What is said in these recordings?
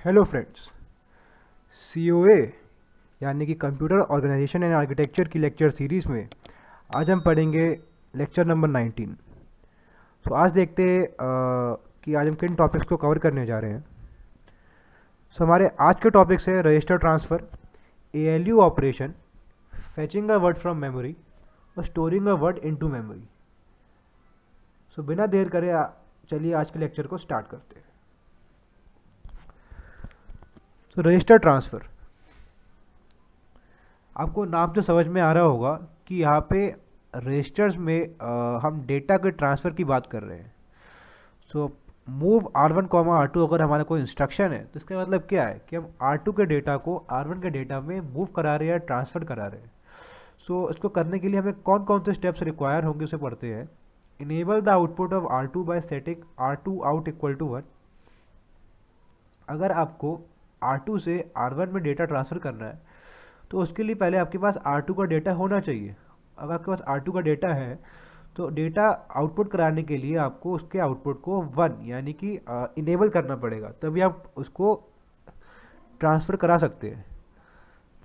Hello friends, COA यानी कि computer organisation and architecture की लेक्चर सीरीज़ में आज हम पढ़ेंगे लेक्चर नंबर 19। तो आज देखते हैं कि आज हम किन टॉपिक्स को कवर करने जा रहे हैं। हमारे आज के टॉपिक्स है register transfer, ALU operation, fetching a word from memory और storing a word into memory. बिना देर करे चलिए आज के लेक्चर को स्टार्ट करते हैं। रजिस्टर ट्रांसफ़र, आपको नाम से समझ में आ रहा होगा कि यहाँ पे रजिस्टर्स में हम डेटा के ट्रांसफ़र की बात कर रहे हैं। मूव R1 कॉमा R2 अगर हमारा कोई इंस्ट्रक्शन है तो इसका मतलब क्या है कि हम R2 के डेटा को R1 के डेटा में मूव करा रहे हैं या ट्रांसफ़र करा रहे हैं। इसको करने के लिए हमें कौन कौन से स्टेप्स रिक्वायर होंगे उसे पढ़ते हैं। Enable the output of R2 by setting R2 out equal to 1। अगर आपको R2 से R1 में डेटा ट्रांसफ़र करना है तो उसके लिए पहले आपके पास R2 का डेटा होना चाहिए। अगर आपके पास R2 का डेटा है तो डेटा आउटपुट कराने के लिए आपको उसके आउटपुट को 1 यानी कि इनेबल करना पड़ेगा, तभी आप उसको ट्रांसफ़र करा सकते हैं।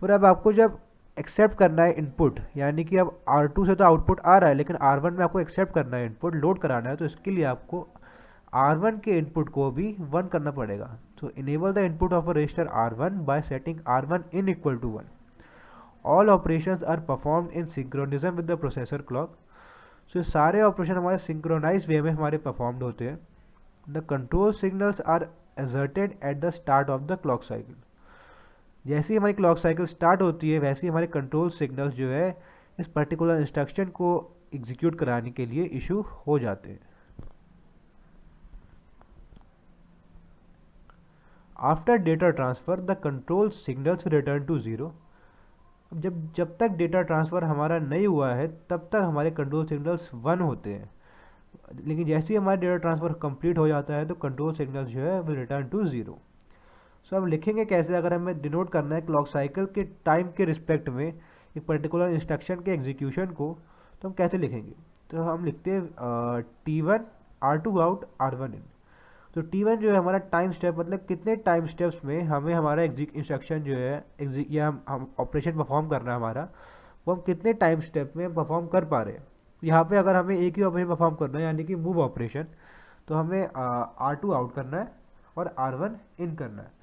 फिर अब आपको जब एक्सेप्ट करना है इनपुट, यानी कि अब R2 से तो आउटपुट आ रहा है लेकिन R1 में आपको एक्सेप्ट करना है, इनपुट लोड कराना है, तो इसके लिए आपको R1 के इनपुट को भी 1 करना पड़ेगा। तो enable the input of a register R1 by setting R1 in equal to 1। All operations are perform in synchronism with the processor clock. सारे ऑपरेशन हमारे सिंक्रोनाइज वे में हमारे परफॉर्म्ड होते हैं। The control signals are asserted at the start of the clock cycle. जैसे ही हमारी clock cycle start होती है वैसे ही हमारे कंट्रोल सिग्नल्स जो है इस पर्टिकुलर इंस्ट्रक्शन को एग्जीक्यूट कराने के लिए इशू हो जाते हैं। After data transfer the control signals return to 0। जब तक डेटा ट्रांसफ़र हमारा नहीं हुआ है तब तक हमारे कंट्रोल सिग्नल्स 1 होते हैं, लेकिन जैसे ही हमारा डेटा ट्रांसफ़र कंप्लीट हो जाता है तो कंट्रोल सिग्नल्स जो है वो रिटर्न टू 0। अब लिखेंगे कैसे, अगर हमें डिनोट करना है क्लॉक साइकिल के टाइम के रिस्पेक्ट में एक पर्टिकुलर इंस्ट्रक्शन के एग्जीक्यूशन को, तो हम कैसे लिखेंगे। तो हम लिखते हैं T1 R2 आउट R1 इन। तो T1 जो है हमारा टाइम स्टेप, मतलब कितने टाइम स्टेप्स में हमें हमारा इंस्ट्रक्शन जो है या हम ऑपरेशन परफॉर्म करना है हमारा, वो हम कितने टाइम स्टेप में परफॉर्म कर पा रहे हैं। यहाँ पे अगर हमें एक ही ऑपरेशन परफॉर्म करना है यानी कि मूव ऑपरेशन, तो हमें R2 आउट करना है और R1 इन करना है।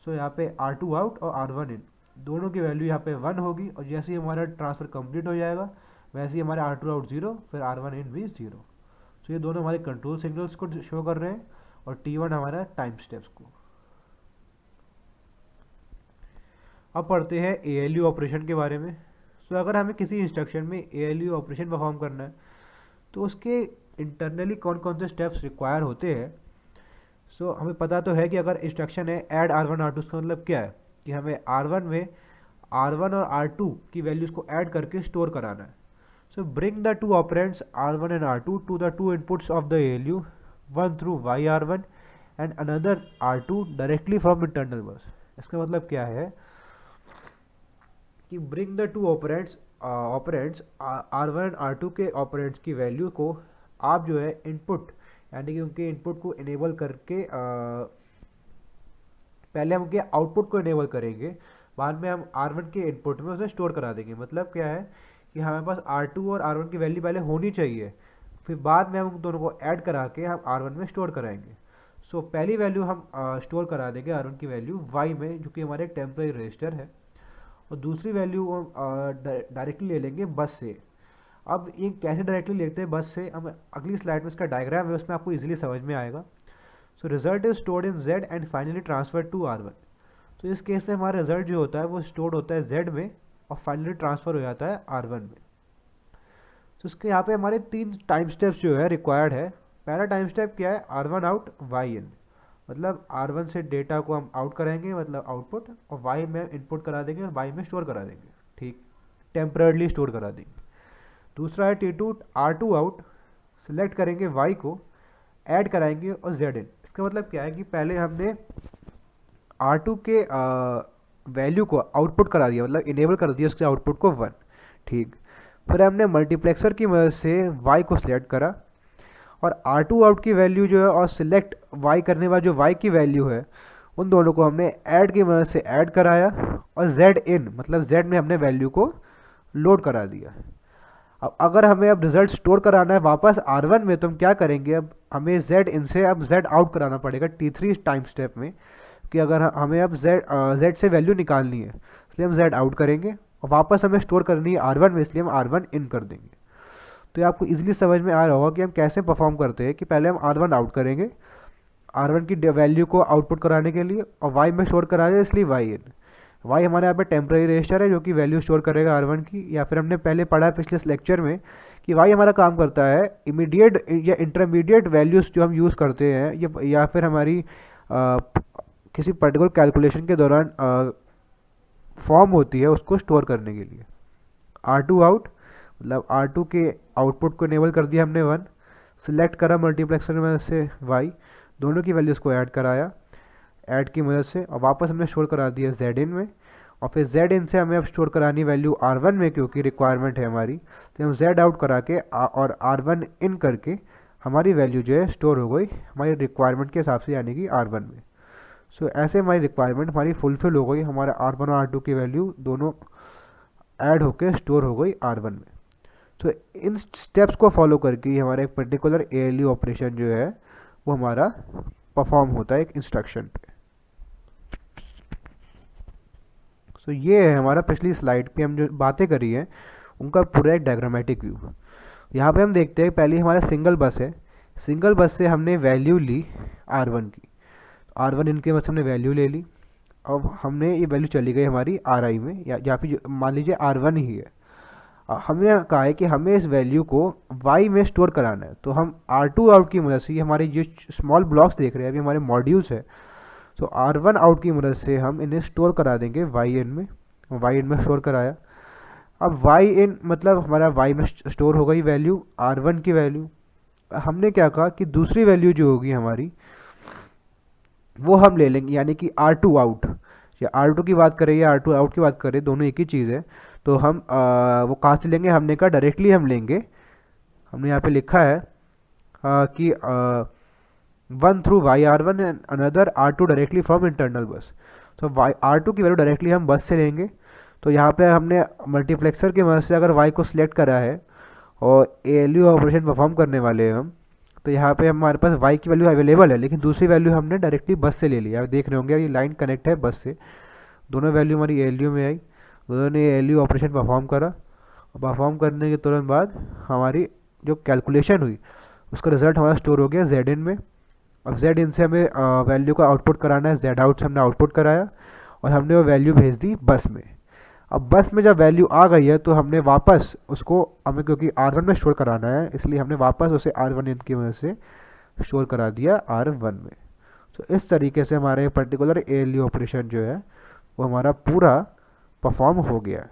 यहाँ पे R2 आउट और R1 इन दोनों की वैल्यू यहाँ पे 1 होगी, और जैसे ही हमारा ट्रांसफ़र कंप्लीट हो जाएगा वैसे ही हमारे R2 आउट 0 फिर R1 इन भी 0। ये दोनों हमारे कंट्रोल सिग्नल्स को शो कर रहे हैं और T1 हमारा टाइम स्टेप्स को। अब पढ़ते हैं ALU ऑपरेशन के बारे में। अगर हमें किसी इंस्ट्रक्शन में ALU ऑपरेशन परफॉर्म करना है तो उसके इंटरनली कौन कौन से स्टेप्स रिक्वायर होते हैं। हमें पता तो है कि अगर इंस्ट्रक्शन है ऐड R1 R2, उसका मतलब क्या है कि हमें R1 में R1 और R2 की वैल्यूज़ को ऐड करके स्टोर कराना है। Bring the two operands R1 and R2 to the two inputs of the ALU, one through YR1 and another R2 directly from internal bus. इसका मतलब क्या है कि bring the two operands R1 and R2 के operands की value को आप जो है इनपुट यानी कि उनके इनपुट को इनेबल करके पहले हम उनके आउटपुट को इनेबल करेंगे, बाद में हम R1 के इनपुट में उसे स्टोर करा देंगे। मतलब क्या है कि हमारे पास R2 और R1 की वैल्यू पहले होनी चाहिए, फिर बाद में हम उन दोनों को ऐड करा के हम R1 में स्टोर कराएंगे। पहली वैल्यू हम स्टोर करा देंगे R1 की वैल्यू Y में, जो कि हमारे टेम्परेरी रजिस्टर है, और दूसरी वैल्यू हम डायरेक्टली ले लेंगे बस से। अब ये कैसे डायरेक्टली लेते हैं बस से, हम अगली स्लाइड में इसका डायग्राम है उसमें आपको इजीली समझ में आएगा। Result is stored in Z and finally transfer to R1। इस केस में हमारा रिजल्ट जो होता है वो स्टोर्ड होता है Z में और फाइनली ट्रांसफ़र हो जाता है R1 में। इसके यहाँ पे हमारे 3 टाइम स्टेप्स जो है रिक्वायर्ड है। पहला टाइम स्टेप क्या है, R1 आउट Y इन, मतलब R1 से डेटा को हम आउट कराएंगे मतलब आउटपुट, और Y में इनपुट करा देंगे और Y में स्टोर करा देंगे, ठीक, टेम्पररली स्टोर करा देंगे। दूसरा है T2 R2 आउट, सिलेक्ट करेंगे Y को, ऐड कराएंगे और Z इन। इसका मतलब क्या है कि पहले हमने R2 के वैल्यू को आउटपुट करा दिया, मतलब इनेबल कर दिया उसके आउटपुट को 1, ठीक। फिर हमने मल्टीप्लेक्सर की मदद से Y को सिलेक्ट करा और R2 आउट की वैल्यू जो है और सिलेक्ट Y करने बाद जो Y की वैल्यू है उन दोनों को हमने ऐड की मदद से ऐड कराया, और जेड इन मतलब जेड में हमने वैल्यू को लोड करा दिया। अब अगर हमें अब रिजल्ट स्टोर कराना है वापस R1 में, तो हम क्या करेंगे, अब हमें जेड इन से अब जेड आउट कराना पड़ेगा T3 टाइम स्टेप में, कि अगर हमें अब जेड से वैल्यू निकालनी है, इसलिए हम जेड आउट करेंगे, और वापस हमें स्टोर करनी है R1 में, इसलिए हम R1 इन कर देंगे। तो ये आपको इजीली समझ में आ रहा होगा कि हम कैसे परफॉर्म करते हैं, कि पहले हम R1 आउट करेंगे R1 की वैल्यू को आउटपुट कराने के लिए, और वाई में स्टोर करा रहे हैं इसलिए वाई इन। वाई हमारे यहाँ पे टेम्पररी रजिस्टर है जो कि वैल्यू स्टोर करेगा R1 की, या फिर हमने पहले पढ़ा है पिछले लेक्चर में कि वाई हमारा काम करता है इमीडिएट या इंटरमीडिएट वैल्यूज़ जो हम यूज़ करते हैं, या फिर हमारी किसी पर्टिकुलर कैलकुलेशन के दौरान फॉर्म होती है, उसको स्टोर करने के लिए। R2 आउट मतलब R2 के आउटपुट को इनेबल कर दिया हमने 1, सिलेक्ट करा मल्टीप्लेक्सर में से y, दोनों की वैल्यूज़ को ऐड कराया ऐड की मदद से, और वापस हमने स्टोर करा दिया जेड इन में, और फिर जेड इन से हमें अब स्टोर करानी वैल्यू R1 में, क्योंकि रिक्वायरमेंट है हमारी, तो हम जेड आउट करा के और R1 इन करके हमारी वैल्यू जो है स्टोर हो गई हमारी रिक्वायरमेंट के हिसाब से, यानी कि R1 में। सो ऐसे हमारी रिक्वायरमेंट हमारी फुलफिल हो गई, हमारा R1 और R2 की वैल्यू दोनों ऐड होकर स्टोर हो गई R1 में। तो इन स्टेप्स को फॉलो करके हमारा एक पर्टिकुलर ALU ऑपरेशन जो है वो हमारा परफॉर्म होता है एक इंस्ट्रक्शन पे। सो ये है हमारा पिछली स्लाइड पे हम जो बातें करी हैं उनका पूरा एक डायग्रामेटिक व्यू। यहाँ पे हम देखते हैं पहले हमारा सिंगल बस है, सिंगल बस से हमने वैल्यू ली R1 की, R1 इनके बस हमने वैल्यू ले ली, अब हमने ये वैल्यू चली गई हमारी RI में, या फिर मान लीजिए R1 ही है। हमने कहा है कि हमें इस वैल्यू को y में स्टोर कराना है, तो हम R2 आउट की मदद से, ये हमारे जो स्मॉल ब्लॉक्स देख रहे हैं अभी हमारे मॉड्यूल्स है, तो R1 आउट की मदद से हम इन्हें स्टोर करा देंगे y in में स्टोर कराया। अब y in मतलब हमारा y में स्टोर हो गई वैल्यू R1 की वैल्यू। हमने क्या कहा कि दूसरी वैल्यू जो होगी हमारी वो हम ले लेंगे, यानी कि R2 आउट, या R2 की बात करें या R2 आउट की बात करें, दोनों एक ही चीज़ है। तो हम वो कहाँ से लेंगे, हमने कहा डायरेक्टली हम लेंगे, हमने यहाँ पे लिखा है कि 1 through YR1 and another R2 directly from internal बस। तो R2 की वैल्यू डायरेक्टली हम बस से लेंगे। तो यहाँ पे हमने मल्टीप्लेक्सर की मदद से अगर Y को सिलेक्ट करा है और ALU ऑपरेशन परफॉर्म करने वाले हैं हम, तो यहाँ पे हमारे पास y की वैल्यू अवेलेबल है, लेकिन दूसरी वैल्यू हमने डायरेक्टली बस से ले लिया। आप देख रहे होंगे ये लाइन कनेक्ट है बस से, दोनों वैल्यू हमारी ALU में आई, दोनों ने ALU ऑपरेशन परफॉर्म करा, और परफॉर्म करने के तुरंत बाद हमारी जो कैलकुलेशन हुई उसका रिजल्ट हमारा स्टोर हो गया Z in में। अब Z in से हमें वैल्यू का आउटपुट कराना है, Z out से हमने आउटपुट कराया और हमने वो वैल्यू भेज दी बस में। अब बस में जब वैल्यू आ गई है तो हमने वापस उसको, हमें क्योंकि R1 में स्टोर कराना है इसलिए हमने वापस उसे R1 इन की वजह से स्टोर करा दिया R1 में। तो इस तरीके से हमारा ये पर्टिकुलर ALU ऑपरेशन जो है वो हमारा पूरा परफॉर्म हो गया है।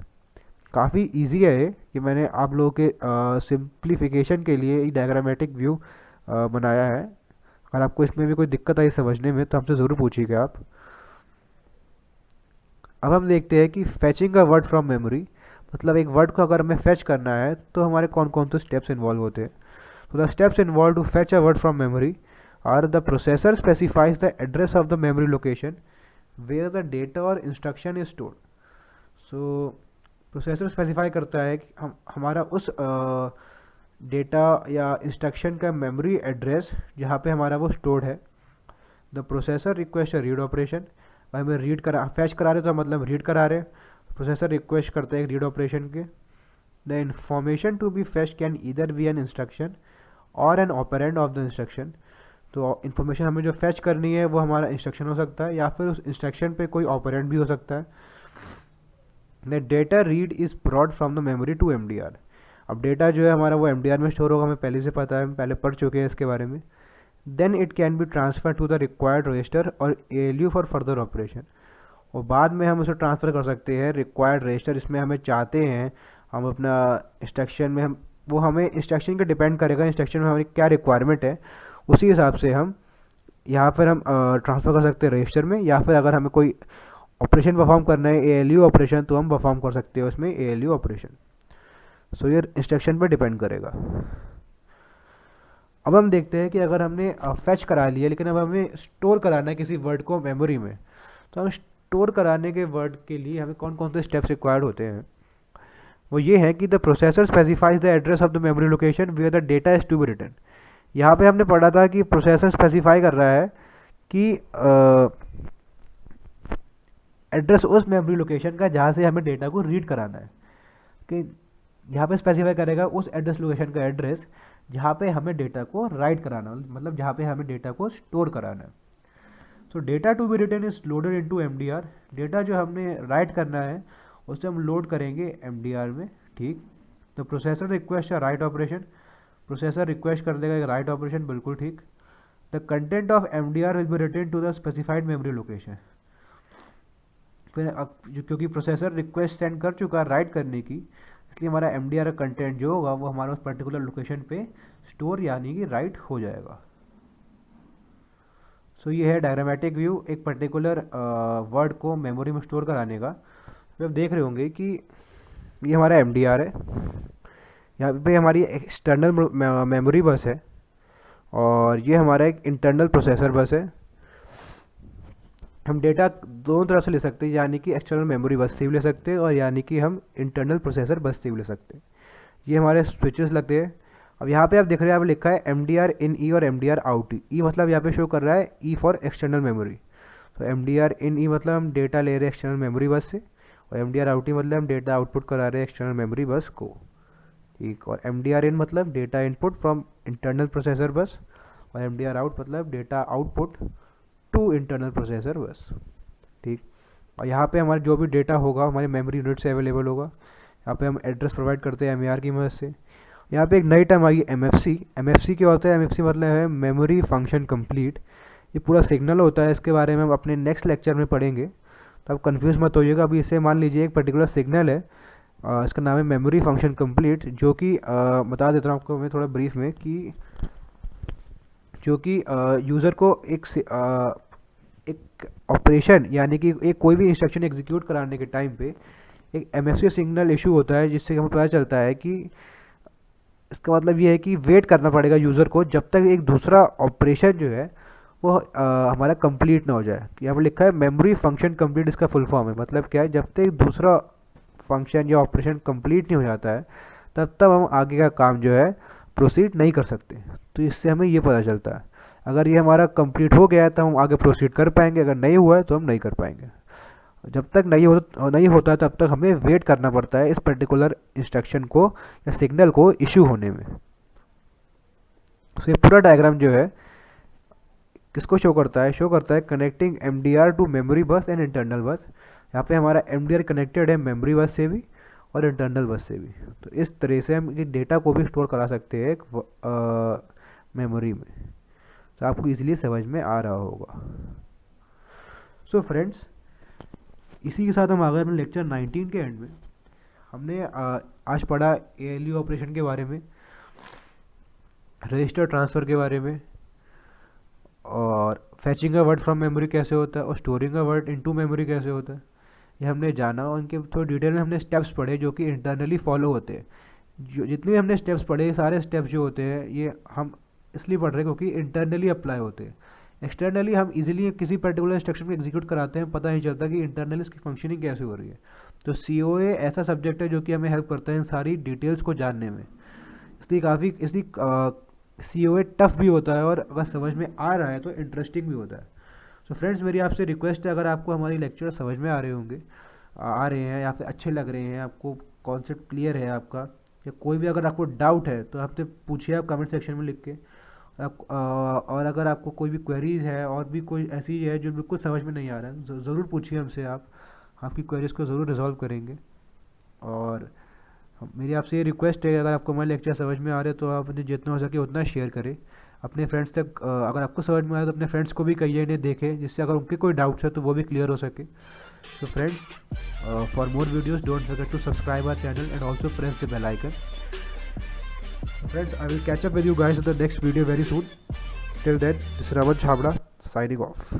काफ़ी इजी है ये, कि मैंने आप लोगों के सिंप्लीफिकेशन के लिए एक डायग्रामेटिक व्यू बनाया है। अगर आपको इसमें भी कोई दिक्कत आई समझने में तो हमसे ज़रूर पूछिएगा आप। अब हम देखते हैं कि फैचिंग अ वर्ड फ्रॉम मेमोरी, मतलब एक वर्ड को अगर हमें फैच करना है तो हमारे कौन कौन से स्टेप्स इन्वॉल्व होते हैं। तो the steps involve to fetch a word from memory are the processor specifies the address of the memory location where the data और instruction is stored. So processor specify करता है कि हमारा उस डेटा या इंस्ट्रक्शन का मेमोरी एड्रेस जहाँ पे हमारा वो स्टोर्ड है। The processor request read operation, हमें रीड करा फैच करा रहे तो मतलब रीड करा रहे, प्रोसेसर रिक्वेस्ट करते हैं रीड ऑपरेशन के। The information to be fetch can either be an instruction और an operand of the instruction. तो इन्फॉर्मेशन हमें जो फैच करनी है वो हमारा इंस्ट्रक्शन हो सकता है या फिर उस इंस्ट्रक्शन पे कोई ऑपरेंड भी हो सकता है। The data read is brought from the memory to MDR। अब डेटा जो है हमारा वो MDR में स्टोर होगा, हमें पहले से पता है, हम पहले पढ़ चुके हैं इसके बारे में। Then it can be transfer to the required register और ALU फॉर फर्दर ऑपरेशन, और बाद में हम उसे ट्रांसफ़र कर सकते हैं रिक्वायर्ड रजिस्टर, इसमें हमें चाहते हैं हम अपना इंस्ट्रक्शन में, हम वो हमें इंस्ट्रक्शन के डिपेंड करेगा, इंस्ट्रक्शन में हमारी क्या रिक्वायरमेंट है उसी हिसाब से हम यहाँ पर हम ट्रांसफ़र कर सकते हैं रजिस्टर में, या फिर अगर हमें कोई ऑपरेशन परफॉर्म करना है ALU ऑपरेशन तो हम परफॉर्म कर सकते हैं उसमें ALU ऑपरेशन। सो ये इंस्ट्रक्शन पर डिपेंड करेगा। अब हम देखते हैं कि अगर हमने फैच करा लिया लेकिन अब हमें स्टोर कराना है किसी वर्ड को मेमोरी में, तो हम स्टोर कराने के वर्ड के लिए हमें कौन कौन से स्टेप्स रिक्वायर्ड होते हैं। वो ये है कि the processor specifies the address of the memory location where the data is to be written. यहाँ पे हमने पढ़ा था कि प्रोसेसर स्पेसिफाई कर रहा है कि एड्रेस उस मेमोरी लोकेशन का जहाँ से हमें डेटा को रीड कराना है, कि यहाँ पे स्पेसिफाई करेगा उस एड्रेस लोकेशन का एड्रेस जहाँ पे हमें डेटा को राइट कराना, मतलब जहाँ पे हमें डेटा को स्टोर कराना है। So data to be written is loaded into MDR. Data जो हमने राइट करना है उसे हम लोड करेंगे एमडीआर में, ठीक। तो processor request write operation, processor request कर देगा एक राइट ऑपरेशन, बिल्कुल ठीक। The content of MDR will be written to the specified memory location. फिर क्योंकि प्रोसेसर रिक्वेस्ट सेंड कर चुका है राइट करने की, इसलिए हमारा एमडीआर का कंटेंट जो होगा वो हमारा उस पर्टिकुलर लोकेशन पे स्टोर यानी कि राइट हो जाएगा। सो ये है डायग्रामेटिक व्यू एक पर्टिकुलर वर्ड को मेमोरी में स्टोर कराने का। तो आप देख रहे होंगे कि ये हमारा एमडीआर है, यहाँ पे हमारी एक्सटर्नल मेमोरी बस है और ये हमारा एक इंटरनल प्रोसेसर बस है। हम डेटा दोनों तरफ से ले सकते हैं, यानी कि एक्सटर्नल मेमोरी बस से भी ले सकते हैं और यानी कि हम इंटरनल प्रोसेसर बस से भी ले सकते हैं। ये हमारे स्विचेस लगते हैं। अब यहाँ पे आप देख रहे हैं, यहाँ पे लिखा है एमडीआर इन ई और एमडीआर आउट ई, मतलब यहाँ पे शो कर रहा है ई फॉर एक्सटर्नल मेमोरी। तो एमडीआर इन ई मतलब हम डेटा ले रहे हैं एक्सटर्नल मेमोरी बस से, और एमडीआर आउट ई मतलब हम डेटा आउटपुट करा रहे हैं एक्सटर्नल मेमोरी बस को, ठीक। और एमडीआर इन मतलब data input from internal processor bus, और एमडीआर आउट मतलब data output to internal processor bus, ठीक। और यहाँ पे हमारा जो भी डेटा होगा हमारे मेमोरी यूनिट से अवेलेबल होगा। यहाँ पे हम एड्रेस प्रोवाइड करते हैं एमईआर की मदद से। यहाँ पे एक नई टर्म आई एमएफसी। एमएफसी क्या होता है? एमएफसी मतलब है मेमोरी फंक्शन कंप्लीट। ये पूरा सिग्नल होता है, इसके बारे में हम अपने नेक्स्ट लेक्चर में पढ़ेंगे, तो आप कंफ्यूज मत होइएगा। अभी इसे मान लीजिए एक पर्टिकुलर सिग्नल है, इसका नाम है मेमोरी फंक्शन कंप्लीट, जो कि बता देता हूँ आपको मैं थोड़ा ब्रीफ में कि जो कि यूज़र को एक ऑपरेशन यानी कि एक कोई भी इंस्ट्रक्शन एग्जीक्यूट कराने के टाइम पे एक एमएफसी सिग्नल इशू होता है, जिससे हमें पता चलता है कि इसका मतलब ये है कि वेट करना पड़ेगा यूज़र को जब तक एक दूसरा ऑपरेशन जो है वो हमारा कंप्लीट ना हो जाए। कि यहाँ पर लिखा है मेमोरी फंक्शन कंप्लीट, इसका फुल फॉर्म है, मतलब क्या है, जब तक दूसरा फंक्शन या ऑपरेशन कंप्लीट नहीं हो जाता है तब तक हम आगे का काम जो है प्रोसीड नहीं कर सकते। तो इससे हमें ये पता चलता है अगर ये हमारा कंप्लीट हो गया है तो हम आगे प्रोसीड कर पाएंगे, अगर नहीं हुआ है तो हम नहीं कर पाएंगे। जब तक नहीं होता तब तक हमें वेट करना पड़ता है इस पर्टिकुलर इंस्ट्रक्शन को या सिग्नल को इशू होने में। तो ये पूरा डायग्राम जो है किसको शो करता है? शो करता है कनेक्टिंग एमडीआर टू मेमोरी बस एंड इंटरनल बस। यहाँ पे हमारा एमडीआर कनेक्टेड है मेमोरी बस से भी और इंटरनल बस से भी। तो इस तरह से हम डेटा को भी स्टोर करा सकते हैं एक मेमोरी में। तो आपको इजीली समझ में आ रहा होगा। सो फ्रेंड्स, इसी के साथ हम आ गए अपने लेक्चर 19 के एंड में। हमने आज पढ़ा एएलयू ऑपरेशन के बारे में, रजिस्टर ट्रांसफ़र के बारे में, और फैचिंग अ वर्ड फ्रॉम मेमोरी कैसे होता है और storing a word into memory कैसे होता है, ये हमने जाना। और इनके थोड़ी डिटेल में हमने स्टेप्स पढ़े जो कि इंटरनली फॉलो होते हैं। जो जितने भी हमने स्टेप्स पढ़े, सारे स्टेप्स जो होते हैं ये हम इसलिए पढ़ रहे हैं क्योंकि इंटरनली अप्लाई होते हैं। एक्सटर्नली हम इजीली किसी पर्टिकुलर इंस्ट्रक्शन को एग्जीक्यूट कराते हैं, पता नहीं चलता कि इंटरनली इसकी फंक्शनिंग कैसे हो रही है। तो सीओए ऐसा सब्जेक्ट है जो कि हमें हेल्प करता है इन सारी डिटेल्स को जानने में। इसलिए सीओए टफ भी होता है और अगर समझ में आ रहा है तो इंटरेस्टिंग भी होता है। सो फ्रेंड्स, मेरी आपसे रिक्वेस्ट है, अगर आपको हमारी लेक्चर समझ में आ रहे हैं या फिर अच्छे लग रहे हैं, आपको कॉन्सेप्ट क्लियर है आपका, या कोई भी अगर आपको डाउट है तो आपसे पूछिए आप कमेंट सेक्शन में लिख के। और अगर आपको कोई भी क्वेरीज है और भी कोई ऐसी है जो बिल्कुल समझ में नहीं आ रहा है, ज़रूर पूछिए हमसे। आपकी क्वेरीज को ज़रूर रिजॉल्व करेंगे। और मेरी आपसे ये रिक्वेस्ट है, अगर आपको हमारे लेक्चर समझ में आ रहे हैं तो आप जितना हो सके उतना शेयर करें अपने फ्रेंड्स तक। अगर आपको समझ में आए तो अपने फ्रेंड्स को भी कहिए, इन्हें देखें, जिससे अगर उनके कोई डाउट्स है तो वो भी क्लियर हो सके। So friends, for more videos don't forget to subscribe our channel and also press the bell icon. So friends, I will catch up with you guys in the next video very soon. Till then, this is Raman Chhabra signing off.